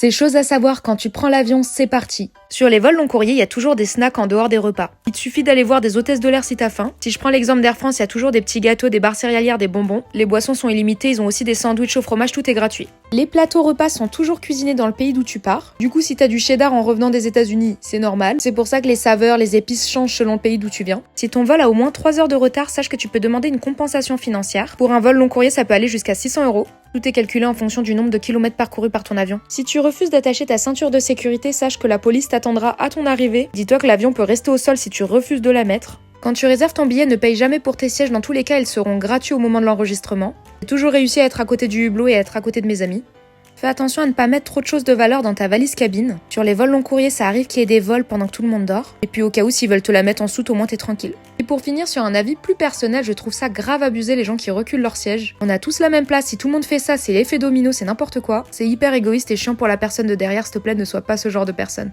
C'est chose à savoir, quand tu prends l'avion, c'est parti. Sur les vols long courrier, il y a toujours des snacks en dehors des repas. Il te suffit d'aller voir des hôtesses de l'air si t'as faim. Si je prends l'exemple d'Air France, il y a toujours des petits gâteaux, des barres céréalières, des bonbons. Les boissons sont illimitées, ils ont aussi des sandwichs au fromage, tout est gratuit. Les plateaux repas sont toujours cuisinés dans le pays d'où tu pars. Du coup, si t'as du cheddar en revenant des États-Unis, c'est normal. C'est pour ça que les saveurs, les épices changent selon le pays d'où tu viens. Si ton vol a au moins 3 heures de retard, sache que tu peux demander une compensation financière. Pour un vol long courrier, ça peut aller jusqu'à 600 €. Tout est calculé en fonction du nombre de kilomètres parcourus par ton avion. Si tu refuses d'attacher ta ceinture de sécurité, sache que la police t'attendra à ton arrivée. Dis-toi que l'avion peut rester au sol si tu refuses de la mettre. Quand tu réserves ton billet, ne paye jamais pour tes sièges, dans tous les cas, ils seront gratuits au moment de l'enregistrement. J'ai toujours réussi à être à côté du hublot et à être à côté de mes amis. Fais attention à ne pas mettre trop de choses de valeur dans ta valise cabine. Sur les vols long courrier, ça arrive qu'il y ait des vols pendant que tout le monde dort. Et puis au cas où, s'ils veulent te la mettre en soute, au moins t'es tranquille. Et pour finir, sur un avis plus personnel, je trouve ça grave abusé les gens qui reculent leur siège. On a tous la même place, si tout le monde fait ça, c'est l'effet domino, c'est n'importe quoi. C'est hyper égoïste et chiant pour la personne de derrière, s'il te plaît, ne sois pas ce genre de personne.